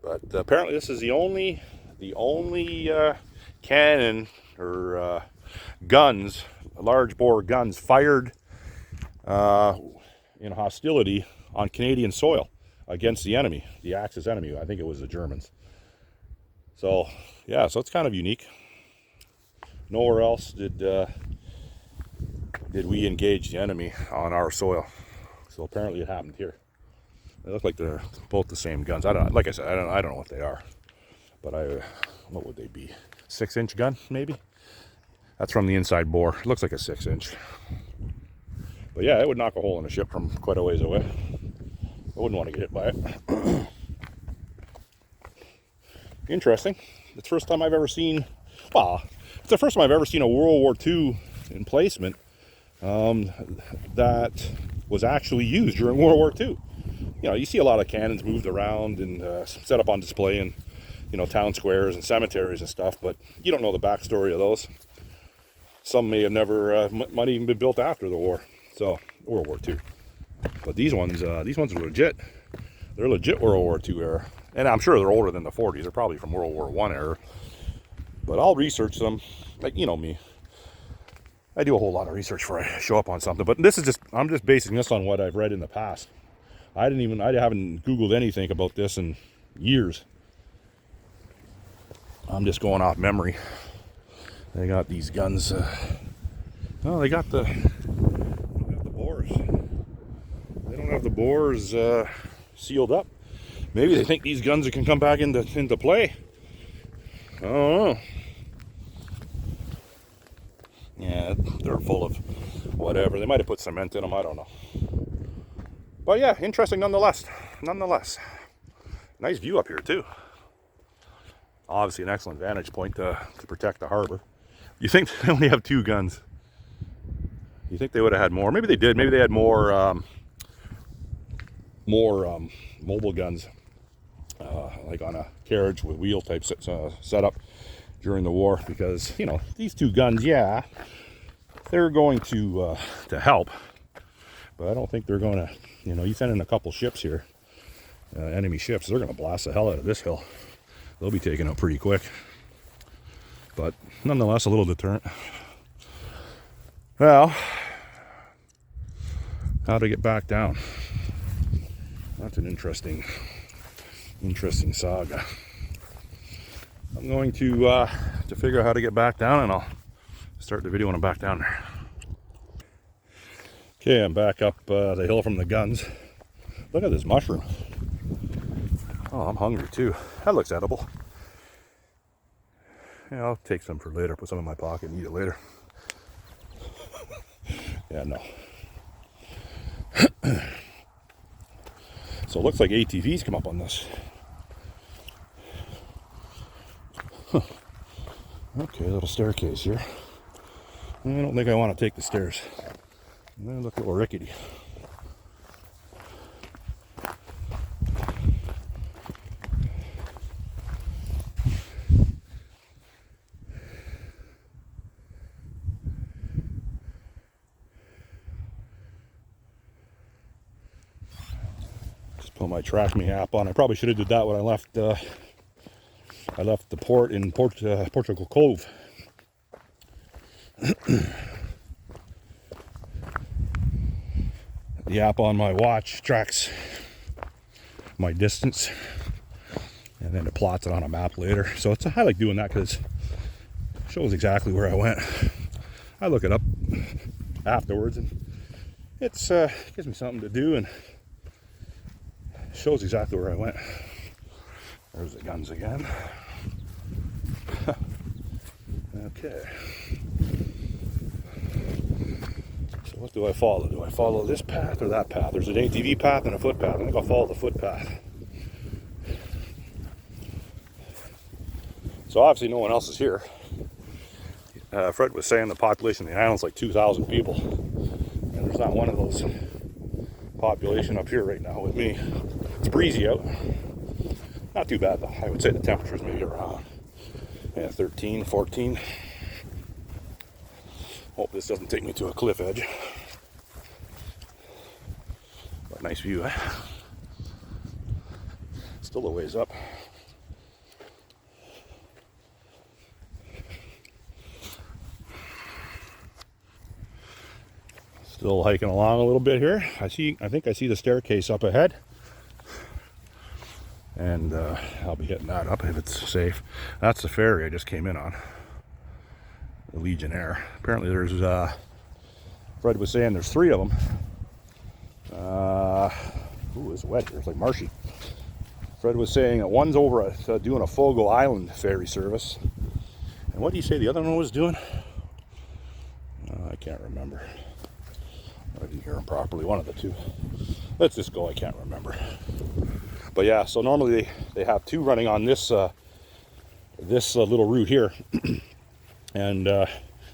But apparently this is the only cannon or guns, large bore guns fired in hostility on Canadian soil against the enemy, the Axis enemy. I think it was the Germans. So yeah, so it's kind of unique. Nowhere else did we engage the enemy on our soil. So apparently it happened here. They look like they're both the same guns. I don't, like I said, I don't know what they are, but what would they be? 6-inch gun, maybe? That's from the inside bore. It looks like a 6-inch. But yeah, it would knock a hole in a ship from quite a ways away. I wouldn't want to get hit by it. Interesting. It's the first time I've ever seen, well, it's the first time I've ever seen a World War II emplacement that was actually used during World War II. You know, you see a lot of cannons moved around and set up on display in, you know, town squares and cemeteries and stuff, but you don't know the backstory of those. Some may have never, might even been built after the war, so World War II. But these ones are legit. They're legit World War II era, and I'm sure they're older than the 40s. They're probably from World War I era. But I'll research them, like, you know me. I do a whole lot of research before I show up on something. But this is just, I'm just basing this on what I've read in the past. I haven't Googled anything about this in years. I'm just going off memory. They got these guns. Oh, they got the bores. They don't have the bores sealed up. Maybe they think these guns can come back into play. I don't know. Yeah, they're full of whatever. They might have put cement in them. I don't know. But yeah, interesting nonetheless. Nice view up here too. Obviously an excellent vantage point to protect the harbor. You think they only have 2 guns? You think they would have had more? Maybe they did. Maybe they had more mobile guns, like on a carriage with wheel type setup during the war. Because, you know, these 2 guns, yeah, they're going to help, but I don't think they're going to. You know, you send in a couple ships here, enemy ships, they're going to blast the hell out of this hill. They'll be taken out pretty quick. But nonetheless, a little deterrent. Well, how to get back down? That's an interesting saga. I'm going to figure out how to get back down, and I'll start the video when I'm back down there. Okay, I'm back up the hill from the guns. Look at this mushroom. Oh, I'm hungry too. That looks edible. Yeah, I'll take some for later, put some in my pocket and eat it later. Yeah, no. So it looks like ATVs come up on this. Huh. Okay, little staircase here. I don't think I want to take the stairs. They look a little rickety. Just put my Track Me app on. I probably should have did that when I left. I left the port in Portugal Cove. The app on my watch tracks my distance, and then it plots it on a map later. So I like doing that because it shows exactly where I went. I look it up afterwards, and it's gives me something to do and shows exactly where I went. There's the guns again. Okay. So what do I follow? Do I follow this path or that path? There's an ATV path and a footpath. I think I'll follow the footpath. So obviously no one else is here. Fred was saying the population of the island's like 2,000 people. And there's not one of those population up here right now with me. It's breezy out. Not too bad though. I would say the temperature's maybe around 13, 14. Hope this doesn't take me to a cliff edge. But nice view, eh? Still a ways up. Still hiking along a little bit here. I think I see the staircase up ahead. And I'll be hitting that up if it's safe. That's the ferry I just came in on. The Legionnaire. Apparently there's, Fred was saying there's 3 of them. Ooh, it's wet here. It's like marshy. Fred was saying that one's over at doing a Fogo Island ferry service. And what did he say the other one was doing? I can't remember. I didn't hear him properly. One of the 2. Let's just go. I can't remember. But yeah, so normally they have 2 running on this little route here, and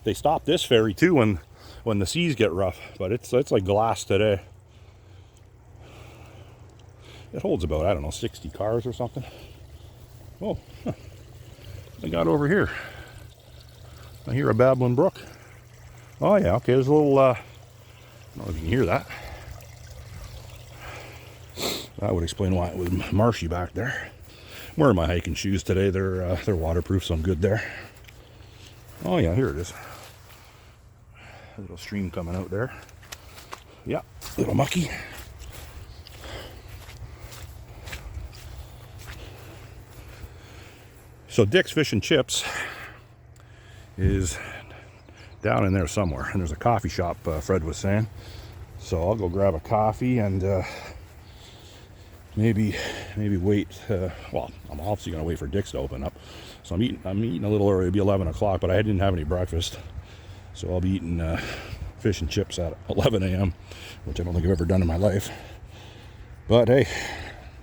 they stop this ferry too when the seas get rough. But it's like glass today. It holds about, I don't know, 60 cars or something. Oh, I got over here. I hear a babbling brook. Oh yeah, okay. There's a little. I don't know if you can hear that. That would explain why it was marshy back there. I'm wearing my hiking shoes today. They're waterproof, so I'm good there. Oh yeah, here it is. A little stream coming out there. Yeah, a little mucky. So Dick's Fish and Chips is down in there somewhere, and there's a coffee shop, Fred was saying. So I'll go grab a coffee and maybe wait. Well, I'm obviously gonna wait for Dick's to open up. So I'm eating a little early. It'll be 11 o'clock, but I didn't have any breakfast, so I'll be eating fish and chips at 11 a.m., which I don't think I've ever done in my life. But hey,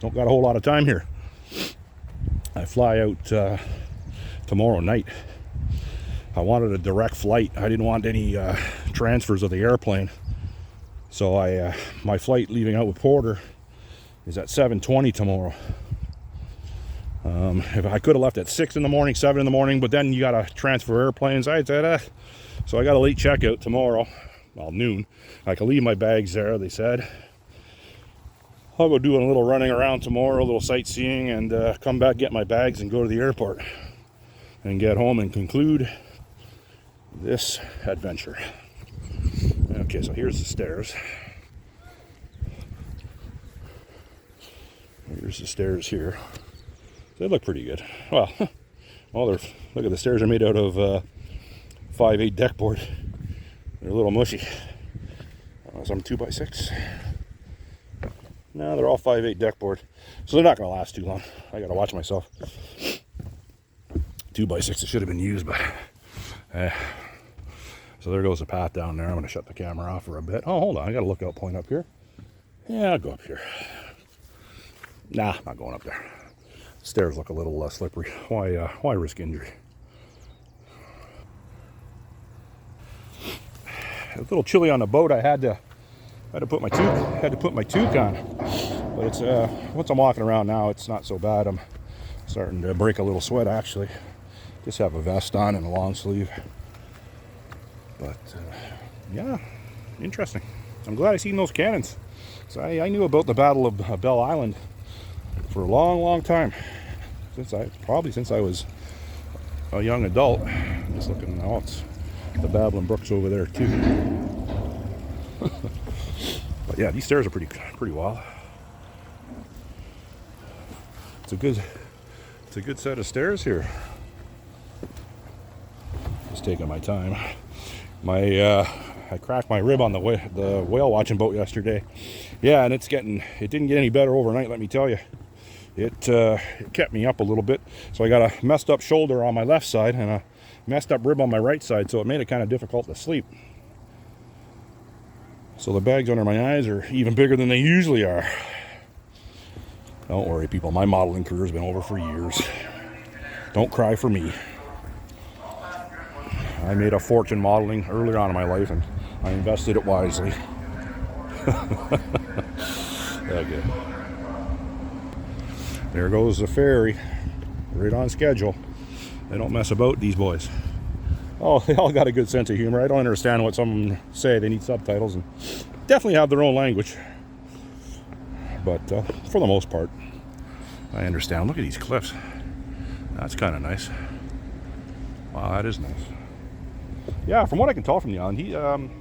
don't got a whole lot of time here. I fly out tomorrow night. I wanted a direct flight. I didn't want any transfers of the airplane. So my flight leaving out with Porter is at 7:20 tomorrow. If I could have left at 6 in the morning, 7 in the morning, but then you got to transfer airplanes. I said, so I got a late checkout tomorrow. Well, noon. I can leave my bags there, they said. I'll go do a little running around tomorrow, a little sightseeing, and come back, get my bags, and go to the airport and get home and conclude this adventure. Okay, so here's the stairs. Here's the stairs here. They look pretty good. Well, look at the stairs are made out of 5/8 deck board. They're a little mushy. Some 2x6. No, they're all 5/8 deck board, so they're not going to last too long. I got to watch myself. 2x6 should have been used, but so there goes the path down there. I'm going to shut the camera off for a bit. Oh, hold on, I got a lookout point up here. Yeah, I'll go up here. Nah, not going up there. Stairs look a little slippery. Why risk injury? A little chilly on the boat. I had to put my toque on, but it's once I'm walking around now, it's not so bad. I'm starting to break a little sweat actually. Just have a vest on and a long sleeve. But yeah, interesting. I'm glad I seen those cannons. So I knew about the Battle of Bell Island for a long time, since I was a young adult. I'm just looking now, it's the Babbling Brook's over there too. But yeah, these stairs are pretty wild. It's a good set of stairs here. Just taking my time. I cracked my rib on the whale watching boat yesterday. Yeah, and it didn't get any better overnight, let me tell you. It kept me up a little bit. So I got a messed up shoulder on my left side and a messed up rib on my right side, so it made it kind of difficult to sleep. So the bags under my eyes are even bigger than they usually are. Don't worry, people. My modeling career has been over for years. Don't cry for me. I made a fortune modeling earlier on in my life, and I invested it wisely. Okay. There goes the ferry. Right on schedule. They don't mess about, these boys. Oh, they all got a good sense of humor. I don't understand what some of them say. They need subtitles and definitely have their own language. But for the most part, I understand. Look at these cliffs. That's kind of nice. Wow, that is nice. Yeah, from what I can tell from the island,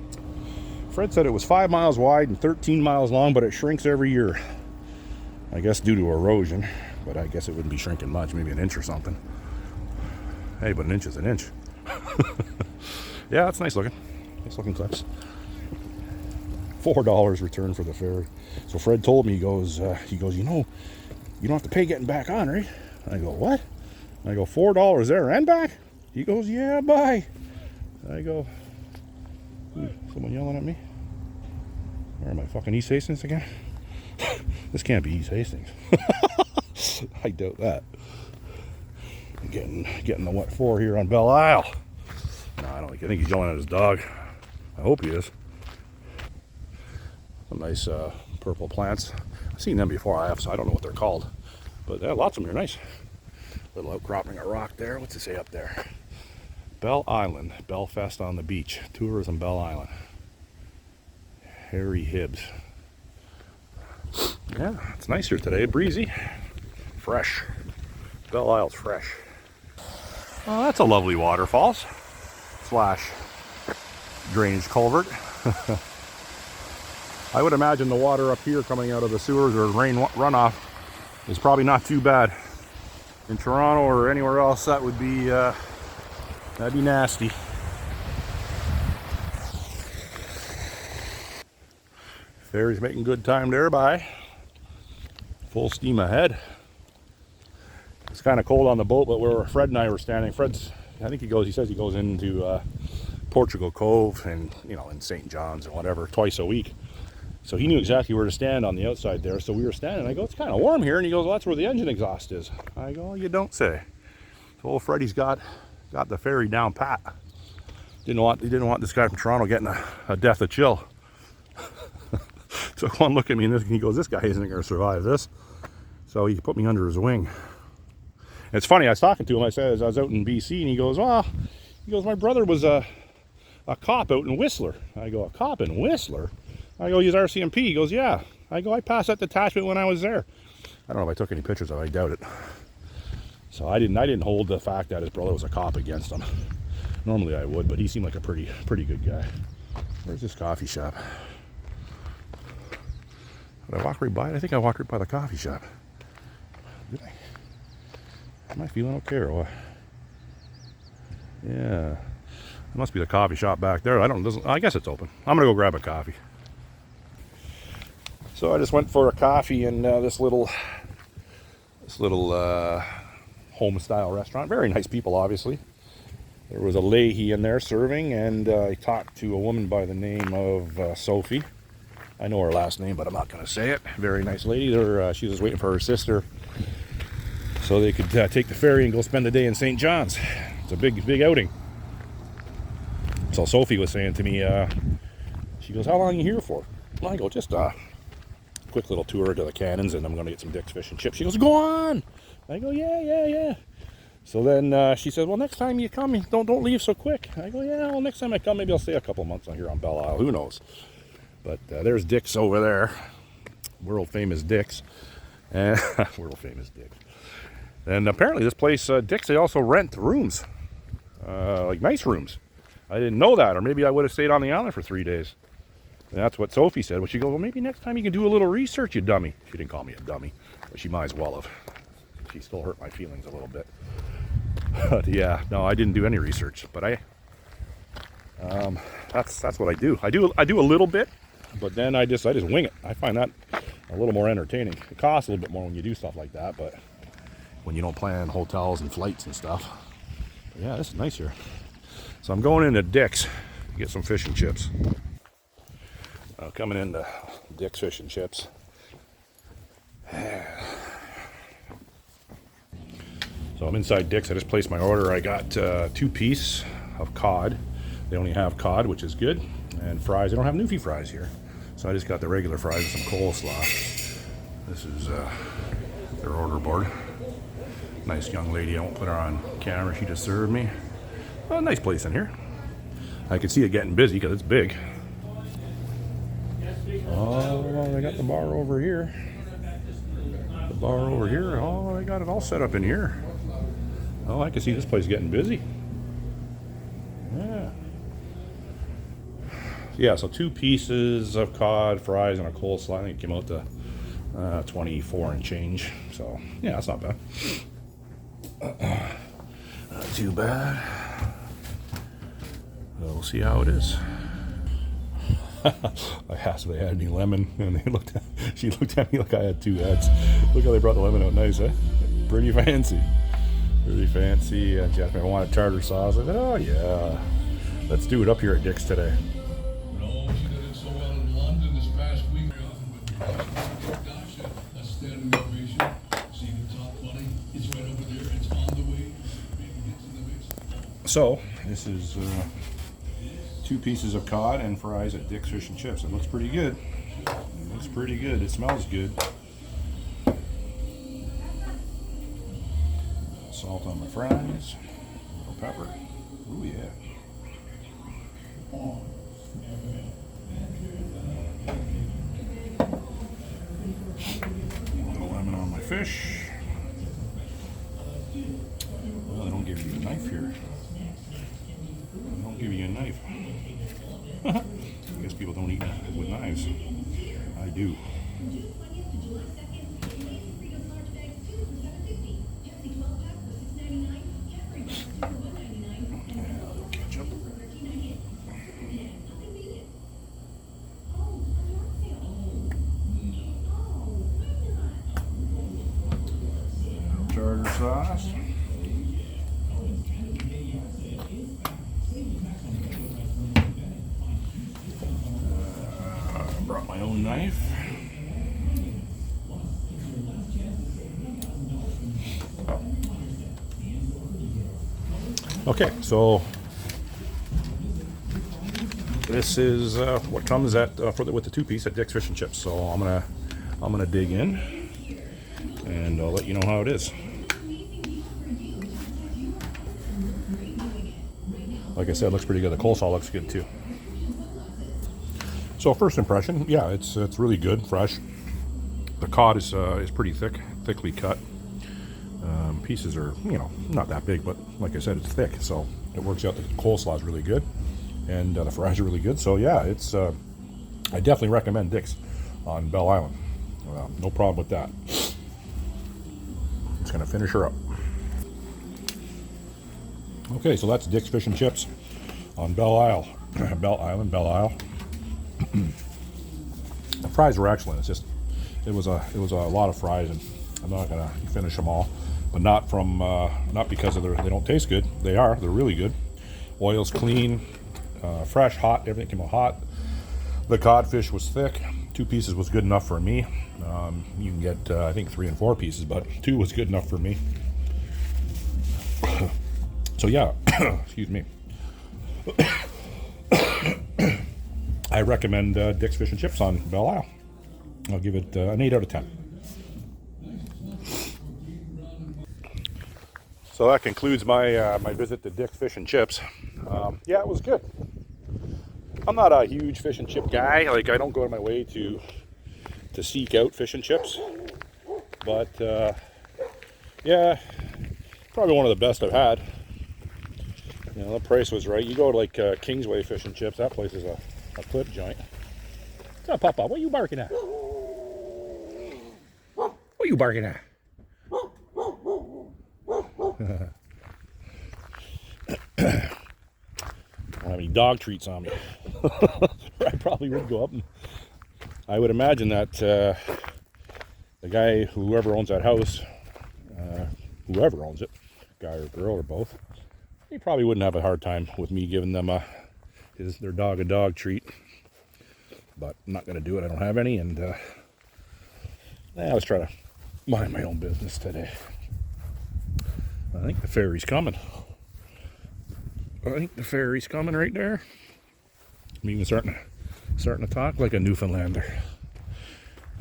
Fred said it was 5 miles wide and 13 miles long, but it shrinks every year. I guess due to erosion, but I guess it wouldn't be shrinking much, maybe an inch or something. Hey, but an inch is an inch. Yeah, that's nice looking. Nice looking cliffs. $4 return for the ferry. So Fred told me, he goes, you know, you don't have to pay getting back on, right? I go, what? I go, $4 there and back? He goes, yeah, bye. I go, someone yelling at me? Where am I, fucking East Hastings again? This can't be East Hastings. I doubt that. I'm getting the what for here on Belle Isle. No, I don't think. I think he's yelling at his dog. I hope he is. Some nice purple plants. I've seen them before. I have, so I don't know what they're called. But lots of them are nice. Little outcropping of rock there. What's it say up there? Belle Island. Belfast on the beach. Tourism Belle Island. Harry Hibbs. Yeah, it's nice here today. Breezy. Fresh. Belle Isle's fresh. Oh, that's a lovely waterfalls. / drainage culvert. I would imagine the water up here coming out of the sewers or rain runoff is probably not too bad. In Toronto or anywhere else, that would be that'd be nasty. Ferry's making good time there by. Full steam ahead. It's kind of cold on the boat, but where Fred and I were standing, I think he says he goes into Portugal Cove and, you know, in St. John's or whatever, twice a week. So he knew exactly where to stand on the outside there. So we were standing. I go, it's kind of warm here. And he goes, well, that's where the engine exhaust is. I go, you don't say. So old Freddie's got the ferry down pat. He didn't want this guy from Toronto getting a death of chill. Took one look at me and he goes, this guy isn't going to survive this. So he put me under his wing. And it's funny, I was talking to him. I said, I was out in BC, and he goes, my brother was a cop out in Whistler. I go, a cop in Whistler? I go, he's RCMP. He goes, yeah. I go, I passed that detachment when I was there. I don't know if I took any pictures of it. I doubt it. So I didn't hold the fact that his brother was a cop against him. Normally I would, but he seemed like a pretty good guy. Where's this coffee shop? Did I walk right by it? I think I walked right by the coffee shop. Did I? Am I feeling okay or what? Yeah. It must be the coffee shop back there. I guess it's open. I'm gonna go grab a coffee. So I just went for a coffee in this little home style restaurant. Very nice people, obviously. There was a Leahy in there serving, and I talked to a woman by the name of Sophie. I know her last name, but I'm not going to say it. Very nice lady. She was waiting for her sister so they could take the ferry and go spend the day in St. John's. It's a big outing. So Sophie was saying to me, she goes, how long are you here for? I go, just a quick little tour to the cannons, and I'm going to get some Dick's fish and chips. She goes, go on. I go, yeah. So then she says, well, next time you come, don't leave so quick. I go, yeah, well, next time I come, maybe I'll stay a couple months on here on Belle Isle. Who knows? But there's Dick's over there. World famous Dick's. World famous Dick's. And apparently this place, Dick's, they also rent rooms. Like nice rooms. I didn't know that, or maybe I would have stayed on the island for 3 days. And that's what Sophie said. Well, she goes, well, maybe next time you can do a little research, you dummy. She didn't call me a dummy, but she might as well have. She still hurt my feelings a little bit. But yeah, no, I didn't do any research. But that's what I do. I do a little bit, but then I just wing it. I find that a little more entertaining. It costs a little bit more when you do stuff like that, but when you don't plan hotels and flights and stuff. But yeah, this is nice here. So I'm going into Dick's to get some fish and chips. Coming into Dick's Fish and Chips. So I'm inside Dick's. I just placed my order. I got 2-piece of cod. They only have cod, which is good, and fries. They don't have Newfie fries here, so I just got the regular fries and some coleslaw. This is their order board. Nice young lady. I won't put her on camera. She just served me. Oh, nice place in here. I can see it getting busy because it's big. Oh, they got the bar over here. The bar over here. Oh, they got it all set up in here. Oh, I can see this place getting busy. Yeah. Yeah, so 2 pieces of cod, fries, and a coleslaw. I think it came out to 24 and change. So, yeah, that's not bad. Not too bad. We'll see how it is. I asked if they had any lemon, and she looked at me like I had 2 heads. Look how they brought the lemon out nice, eh? Pretty fancy. Pretty fancy. And she asked me if I wanted tartar sauce. I said, oh yeah, let's do it up here at Dick's today. So, this is 2 pieces of cod and fries at Dick's Fish and Chips. It looks pretty good. It looks pretty good. It smells good. Salt on my fries. A little pepper. Ooh, yeah. A little lemon on my fish. Well, they don't give you a knife here. They don't give you a knife. I guess people don't eat with knives. I do. Ketchup. Tartar sauce. Brought my own knife. Okay, so this is what comes at with the 2-piece at Dick's Fish and Chips. So I'm gonna dig in, and I'll let you know how it is. Like I said, it looks pretty good. The coleslaw looks good too. So first impression, yeah, it's really good, fresh. The cod is pretty thickly cut. Pieces are, not that big, but like I said, it's thick, so it works out. The coleslaw is really good, and the fries are really good. So yeah, it's I definitely recommend Dick's on Bell Island. No problem with that. Just gonna finish her up. Okay, so that's Dick's Fish and Chips on Bell Isle. Bell Isle. The fries were excellent. It was a lot of fries, and I'm not gonna finish them all, but not because of they don't taste good. They're really good. Oil's clean, fresh, hot. Everything came out hot. The codfish was thick. 2 pieces was good enough for me. You can get I think 3 and 4 pieces, but 2 was good enough for me. So yeah, excuse me. I recommend Dick's Fish and Chips on Bell Isle. I'll give it an 8 out of 10. So that concludes my my visit to Dick's Fish and Chips. Yeah, it was good. I'm not a huge fish and chip guy. Like, I don't go out of my way to seek out fish and chips. But yeah, probably one of the best I've had. The price was right. You go to like Kingsway Fish and Chips. That place is a clip joint. What's up, Papa? What are you barking at? What are you barking at? I don't have any dog treats on me. I probably would go up, and I would imagine that the guy, whoever owns that house, whoever owns it, guy or girl or both, he probably wouldn't have a hard time with me giving them their dog a dog treat. But I'm not going to do it. I don't have any, and let's try to mind my own business today. I think the ferry's coming. Right there. I'm even starting to talk like a Newfoundlander.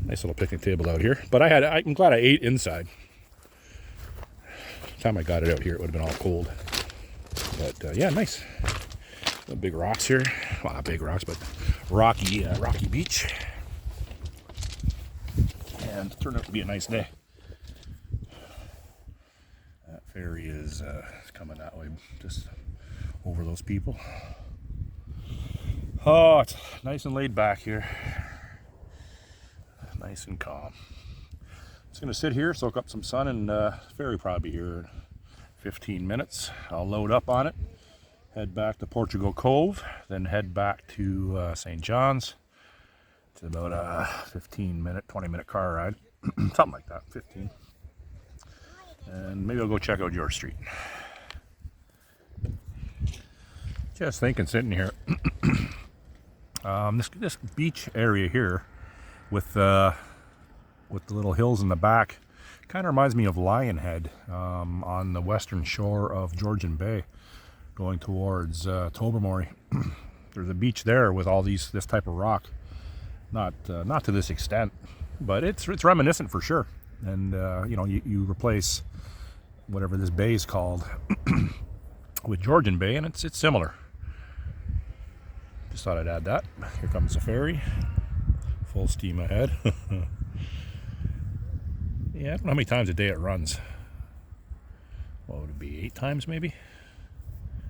Nice little picnic table out here. But I'm glad I ate inside. By the time I got it out here, it would have been all cold. But yeah, nice. The big rocks here. Well, not big rocks, but rocky beach. And it turned out to be a nice day. Ferry is coming that way, just over those people. Oh, it's nice and laid back here. Nice and calm. Just gonna sit here, soak up some sun, and ferry probably be here in 15 minutes. I'll load up on it, head back to Portugal Cove, then head back to St. John's. It's about a 15-minute, 20-minute car ride, something like that, 15. And maybe I'll go check out George Street. Just thinking, sitting here, this beach area here with the little hills in the back kind of reminds me of Lionhead on the western shore of Georgian Bay, going towards Tobermory. There's a beach there with all this type of rock, not to this extent, but it's reminiscent for sure. And you know, you replace whatever this bay is called with Georgian Bay, and it's similar. Just thought I'd add that. Here comes the ferry, full steam ahead. Yeah, I don't know how many times a day it runs. What would it be, 8 times maybe?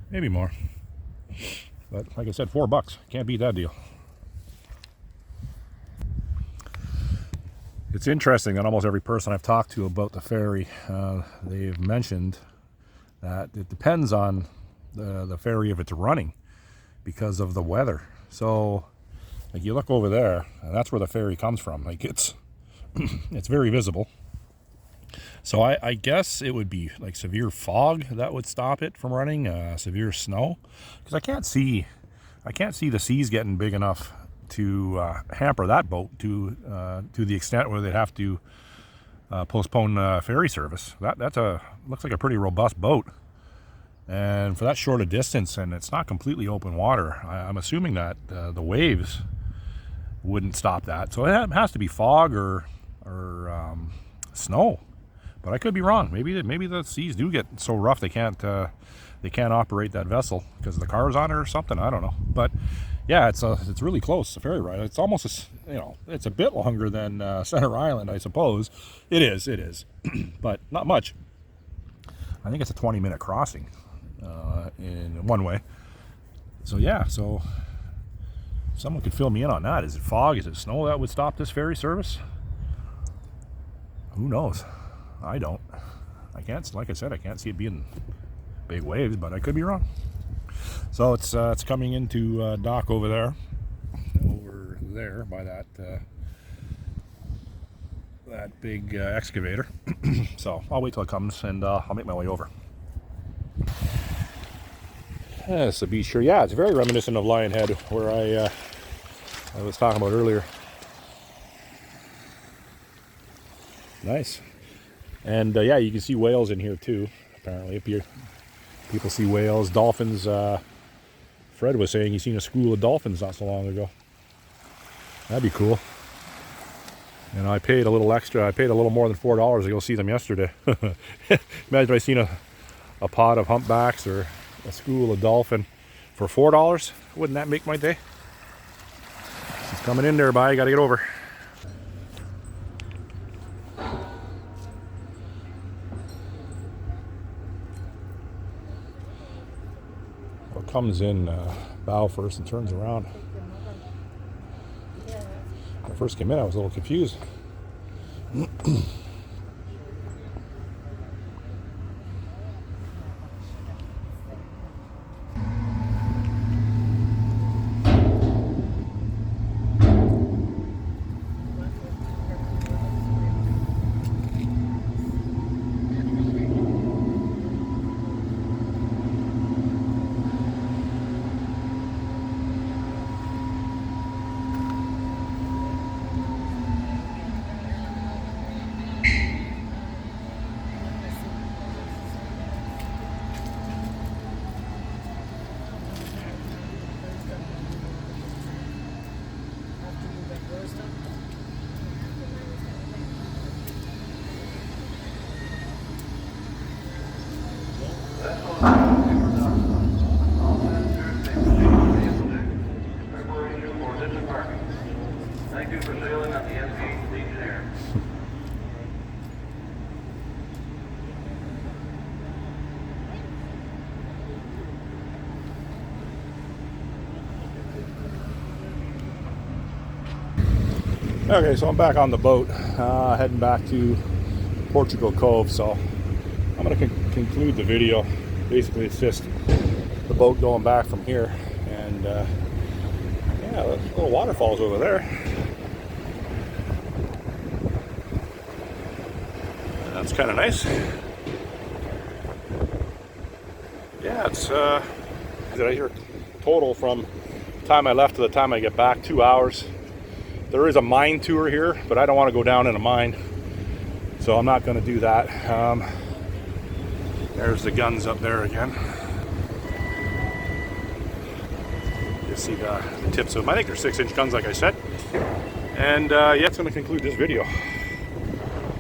Maybe more. But like I said, $4. Can't beat that deal. It's interesting that almost every person I've talked to about the ferry, they've mentioned that it depends on the ferry if it's running because of the weather. So, like, you look over there, and that's where the ferry comes from. Like, it's very visible. So I guess it would be like severe fog that would stop it from running, severe snow, because I can't see the seas getting big enough to hamper that boat to the extent where they'd have to postpone ferry service. That's looks like a pretty robust boat, and for that short a distance, and it's not completely open water. I'm assuming that the waves wouldn't stop that. So it has to be fog or snow. But I could be wrong. Maybe the seas do get so rough they can't operate that vessel because the car's on it or something. I don't know. But yeah, it's really close. The ferry ride. It's almost it's a bit longer than Center Island, I suppose. It is, but not much. I think it's a 20-minute crossing in one way. So yeah, so someone could fill me in on that. Is it fog? Is it snow that would stop this ferry service? Who knows? I don't. I can't, like I said, I can't see it being big waves, but I could be wrong. So it's coming into dock over there by that big excavator. So I'll wait till it comes, and I'll make my way over. It's the beach here. Yeah, it's very reminiscent of Lionhead, where I was talking about earlier. Nice. And yeah, you can see whales in here too, apparently. Up here, people see whales, dolphins. Fred was saying he's seen a school of dolphins not so long ago. That'd be cool. And I paid a little extra. I paid a little more than $4 to go see them yesterday. Imagine if I seen a pod of humpbacks or a school of dolphin for $4. Wouldn't that make my day? She's coming in there, bye. Gotta get over. Comes in bow first and turns around. When I first came in, I was a little confused. Thank you for sailing on the SB Legionnaire. Okay, so I'm back on the boat, heading back to Portugal Cove. So I'm going to conclude the video. Basically, it's just the boat going back from here, and yeah, the little waterfalls over there. That's kind of nice. Yeah, it's did I hear total from the time I left to the time I get back, 2 hours. There is a mine tour here, but I don't want to go down in a mine, so I'm not going to do that. There's the guns up there again. You see the tips of them. I think they're 6-inch guns, like I said. And yeah, it's going to conclude this video.